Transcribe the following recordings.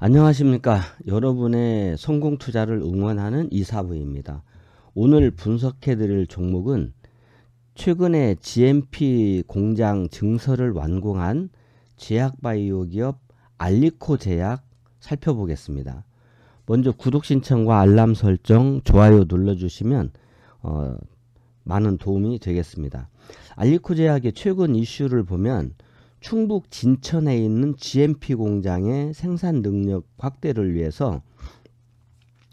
안녕하십니까. 여러분의 성공 투자를 응원하는 이사부입니다. 오늘 분석해 드릴 종목은 최근에 GMP 공장 증설을 완공한 제약바이오 기업 알리코 제약 살펴보겠습니다. 먼저 구독 신청과 알람 설정, 좋아요 눌러주시면 많은 도움이 되겠습니다. 알리코 제약의 최근 이슈를 보면 충북 진천에 있는 GMP 공장의 생산 능력 확대를 위해서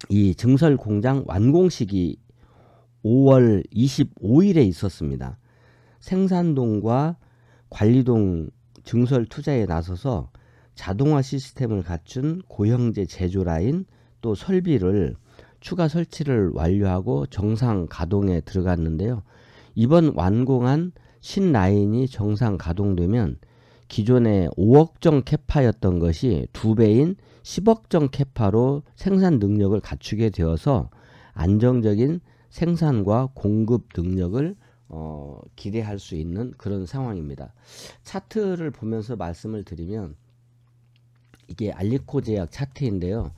이 증설 공장 완공식이 5월 25일에 있었습니다. 생산동과 관리동 증설 투자에 나서서 자동화 시스템을 갖춘 고형제 제조 라인 또 설비를 추가 설치를 완료하고 정상 가동에 들어갔는데요. 이번 완공한 신라인이 정상 가동되면 기존의 5억 정 캐파였던 것이 2배인 10억 정 캐파로 생산 능력을 갖추게 되어서 안정적인 생산과 공급 능력을 기대할 수 있는 그런 상황입니다. 차트를 보면서 말씀을 드리면 이게 알리코 제약 차트인데요.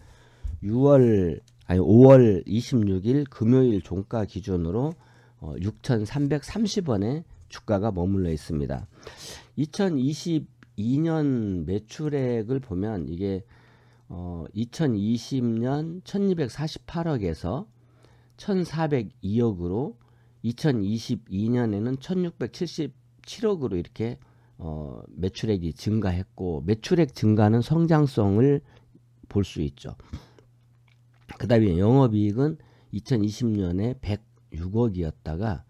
5월 26일 금요일 종가 기준으로 6,330원에 주가가 머물러 있습니다. 2022년 매출액을 보면 이게 2020년 1248억에서 1402억으로 2022년에는 1677억으로 이렇게 매출액이 증가했고, 매출액 증가는 성장성을 볼 수 있죠. 그 다음에 영업이익은 2020년에 106억이었다가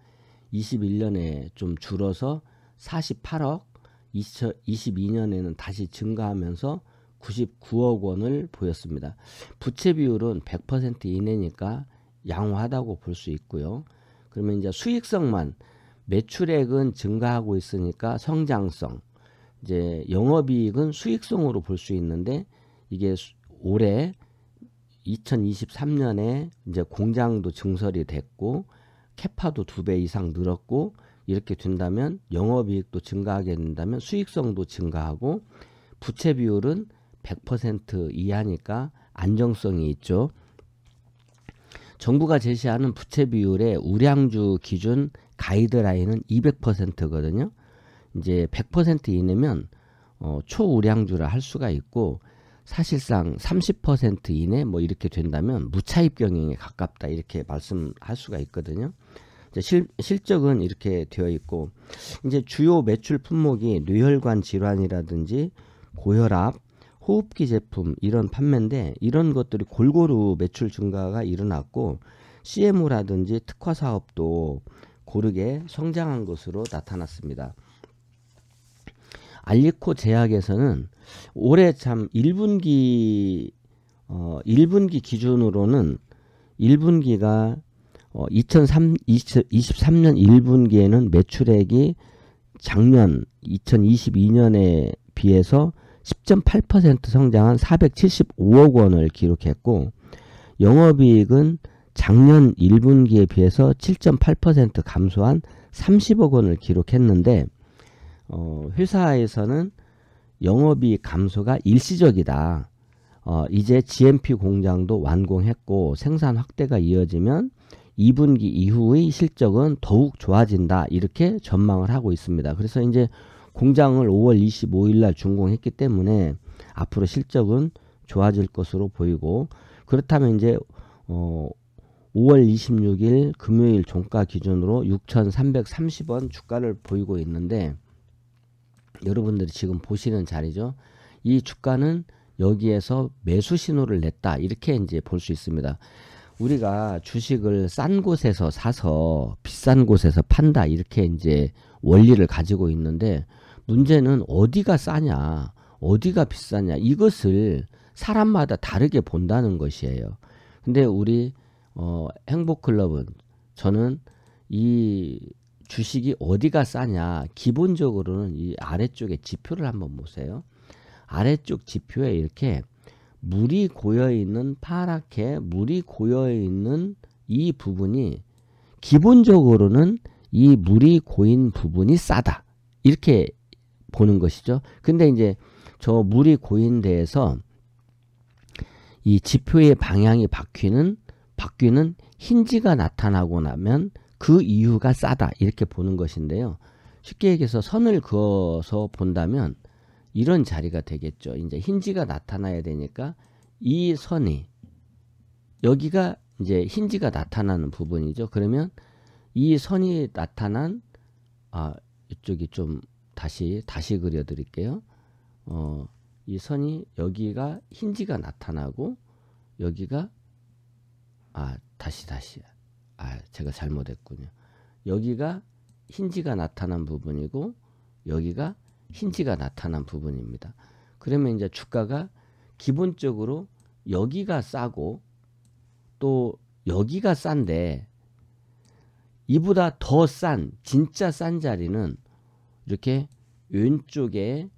21년에 좀 줄어서 48억, 2022년에는 다시 증가하면서 99억 원을 보였습니다. 부채 비율은 100% 이내니까 양호하다고 볼 수 있고요. 그러면 이제 수익성만, 매출액은 증가하고 있으니까 성장성, 이제 영업이익은 수익성으로 볼 수 있는데, 이게 올해 2023년에 이제 공장도 증설이 됐고 캐파도 2배 이상 늘었고, 이렇게 된다면 영업이익도 증가하게 된다면 수익성도 증가하고 부채 비율은 100% 이하니까 안정성이 있죠. 정부가 제시하는 부채 비율의 우량주 기준 가이드라인은 200%거든요. 이제 100% 이내면 초우량주라 할 수가 있고, 사실상 30% 이내 뭐 이렇게 된다면 무차입 경영에 가깝다 이렇게 말씀할 수가 있거든요. 이제 실적은 이렇게 되어 있고, 이제 주요 매출 품목이 뇌혈관 질환이라든지 고혈압, 호흡기 제품 이런 판매인데, 이런 것들이 골고루 매출 증가가 일어났고 CMO라든지 특화 사업도 고르게 성장한 것으로 나타났습니다. 알리코 제약에서는 올해 참 1분기 기준으로는 1분기가 2023년 1분기에는 매출액이 작년 2022년에 비해서 10.8% 성장한 475억 원을 기록했고, 영업이익은 작년 1분기에 비해서 7.8% 감소한 30억 원을 기록했는데, 회사에서는 영업이익 감소가 일시적이다. 이제 GMP 공장도 완공했고 생산 확대가 이어지면 2분기 이후의 실적은 더욱 좋아진다, 이렇게 전망을 하고 있습니다. 그래서 이제 공장을 5월 25일 날 준공했기 때문에 앞으로 실적은 좋아질 것으로 보이고, 그렇다면 이제 5월 26일 금요일 종가 기준으로 6,330원 주가를 보이고 있는데, 여러분들이 지금 보시는 자리죠. 이 주가는 여기에서 매수 신호를 냈다, 이렇게 이제 볼 수 있습니다. 우리가 주식을 싼 곳에서 사서 비싼 곳에서 판다, 이렇게 이제 원리를 가지고 있는데, 문제는 어디가 싸냐, 어디가 비싸냐, 이것을 사람마다 다르게 본다는 것이에요. 근데 우리 행복클럽은, 저는 이 주식이 어디가 싸냐, 기본적으로는 이 아래쪽에 지표를 한번 보세요. 아래쪽 지표에 이렇게 물이 고여있는, 파랗게 물이 고여있는 이 부분이, 기본적으로는 이 물이 고인 부분이 싸다, 이렇게 보는 것이죠. 근데 이제 저 물이 고인 데에서 이 지표의 방향이 바뀌는 힌지가 나타나고 나면 그 이유가 싸다 이렇게 보는 것인데요. 쉽게 얘기해서 선을 그어서 본다면 이런 자리가 되겠죠. 이제 힌지가 나타나야 되니까 이 선이 여기가 이제 힌지가 나타나는 부분이죠. 그러면 이 선이 나타난 이쪽이 좀 다시 그려 드릴게요. 이 선이 여기가 힌지가 나타나고 여기가 제가 잘못했군요. 여기가 힌지가 나타난 부분이고 여기가 힌지가 나타난 부분입니다. 그러면 이제 주가가 기본적으로 여기가 싸고 또 여기가 싼데 이보다 더 진짜 싼 자리는 이렇게 왼쪽에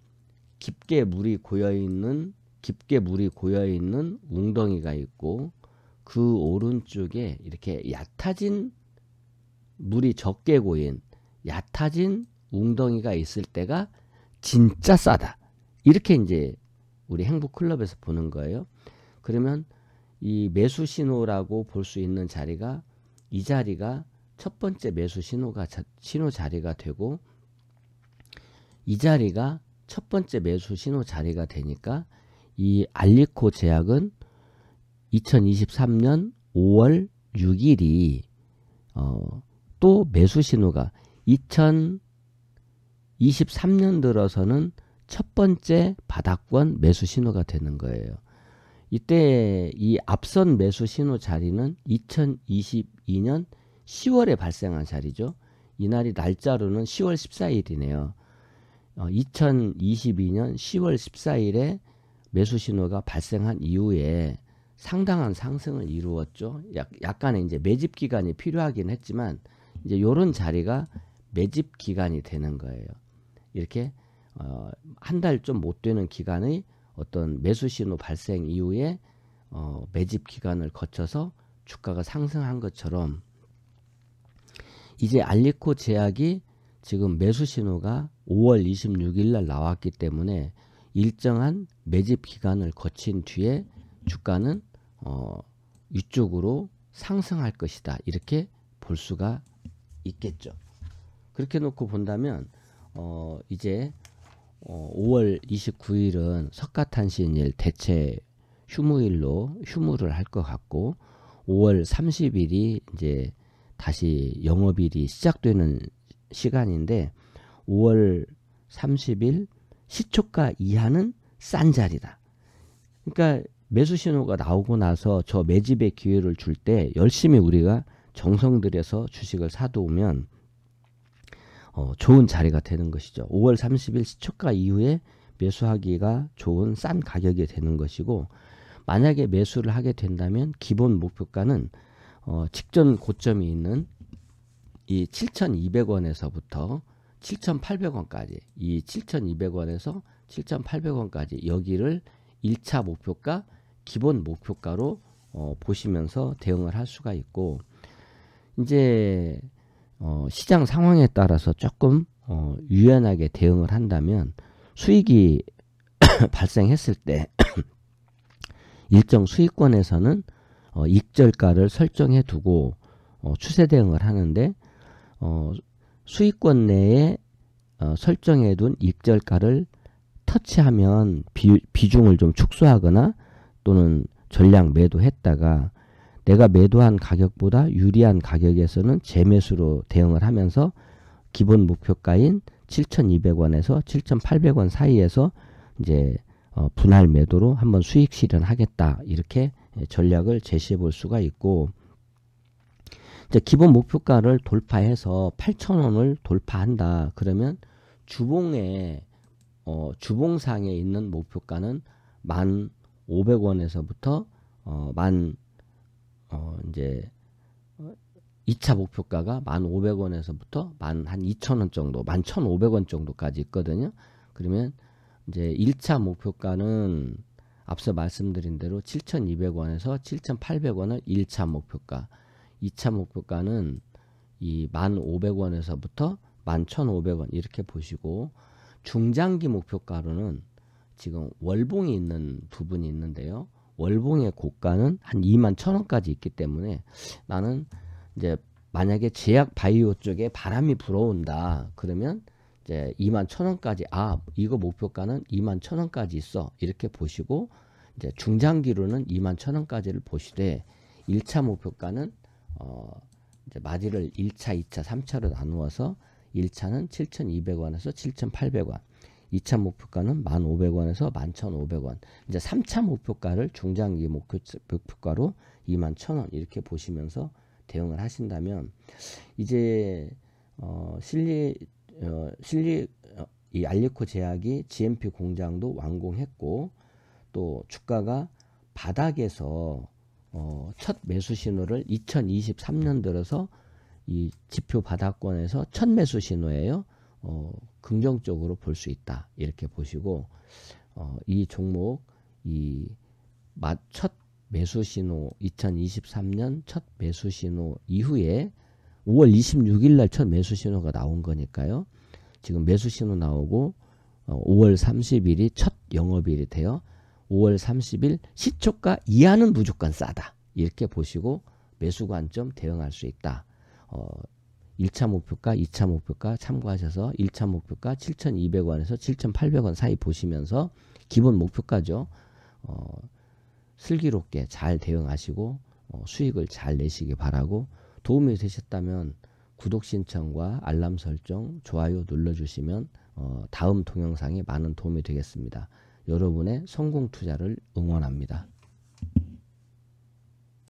깊게 물이 고여 있는 웅덩이가 있고 그 오른쪽에 이렇게 얕아진 물이 적게 고인 얕아진 웅덩이가 있을 때가 진짜 싸다. 이렇게 이제 우리 행복클럽에서 보는 거예요. 그러면 이 매수 신호라고 볼 수 있는 자리가 이 자리가 첫 번째 매수 신호 자리가 되고 이 자리가 첫 번째 매수 신호 자리가 되니까 이 알리코 제약은 2023년 5월 6일이 또 매수 신호가 2023년 들어서는 첫 번째 바닥권 매수 신호가 되는 거예요. 이때 이 앞선 매수 신호 자리는 2022년 10월에 발생한 자리죠. 이날이 날짜로는 10월 14일이네요. 2022년 10월 14일에 매수 신호가 발생한 이후에 상당한 상승을 이루었죠. 약간의 이제 매집 기간이 필요하긴 했지만 이제 요런 자리가 매집 기간이 되는 거예요. 이렇게 한 달 좀 못 되는 기간의 어떤 매수 신호 발생 이후에 매집 기간을 거쳐서 주가가 상승한 것처럼 이제 알리코 제약이 지금 매수 신호가 5월 26일 날 나왔기 때문에 일정한 매집 기간을 거친 뒤에 주가는 위쪽으로 상승할 것이다. 이렇게 볼 수가 있겠죠. 그렇게 놓고 본다면 이제 5월 29일은 석가탄신일 대체 휴무를 할 것 같고 5월 30일이 이제 다시 영업일이 시작되는 시간인데 5월 30일 시초가 이하는 싼 자리다. 그러니까 매수 신호가 나오고 나서 저 매집의 기회를 줄 때 열심히 우리가 정성 들여서 주식을 사두면 좋은 자리가 되는 것이죠. 5월 30일 시초가 이후에 매수하기가 좋은 싼 가격이 되는 것이고 만약에 매수를 하게 된다면 기본 목표가는 직전 고점이 있는 이 7,200원에서부터 7,800원까지 이 7,200원에서 7,800원까지 여기를 1차 목표가 기본 목표가로 보시면서 대응을 할 수가 있고 이제 시장 상황에 따라서 조금 유연하게 대응을 한다면 수익이 발생했을 때 일정 수익권에서는 익절가를 설정해 두고 추세 대응을 하는데 수익권 내에 설정해 둔 익절가를 터치하면 비중을 좀 축소하거나 또는 전량 매도했다가 내가 매도한 가격보다 유리한 가격에서는 재매수로 대응을 하면서 기본 목표가인 7,200원에서 7,800원 사이에서 이제 분할 매도로 한번 수익 실현하겠다. 이렇게 전략을 제시해 볼 수가 있고 이제 기본 목표가를 돌파해서 8,000원을 돌파한다. 그러면 주봉상에 있는 목표가는 1,500원에서부터 이제 2차 목표가가 1,500원에서부터 한 2,000원 정도, 11,500원 정도까지 있거든요. 그러면 이제 1차 목표가는 앞서 말씀드린 대로 7,200원에서 7,800원을 1차 목표가, 2차 목표가는 이 1,500원에서부터 11,500원 이렇게 보시고 중장기 목표가로는 지금 월봉이 있는 부분이 있는데요. 월봉의 고가는 한 21,000원까지 있기 때문에 나는 이제 만약에 제약 바이오 쪽에 바람이 불어온다 그러면 이제 21,000원까지 이거 목표가는 21,000원까지 있어 이렇게 보시고 이제 중장기로는 21,000원까지를 보시되 1차 목표가는 이제 마디를 1차, 2차, 3차로 나누어서 1차는 7,200원에서 7,800원 2차 목표가는 1,500원에서 11,500원 이제 3차 목표가를 중장기 목표가로 21,000원 이렇게 보시면서 대응을 하신다면 이제 이 알리코 제약이 GMP 공장도 완공했고 또 주가가 바닥에서 첫 매수 신호를 2023년 들어서 이 지표 바닥권에서 첫 매수 신호예요. 긍정적으로 볼 수 있다 이렇게 보시고 이 종목 첫 매수 신호 2023년 첫 매수 신호 이후에 5월 26일 날 첫 매수 신호가 나온 거니까요. 지금 매수 신호 나오고 5월 30일이 첫 영업일이 돼요. 5월 30일 시초가 이하는 무조건 싸다 이렇게 보시고 매수 관점 대응할 수 있다. 1차 목표가 2차 목표가 참고하셔서 1차 목표가 7,200원에서 7,800원 사이 보시면서 기본 목표가죠. 슬기롭게 잘 대응하시고 수익을 잘 내시기 바라고 도움이 되셨다면 구독 신청과 알람 설정 좋아요 눌러주시면 다음 동영상에 많은 도움이 되겠습니다. 여러분의 성공 투자를 응원합니다.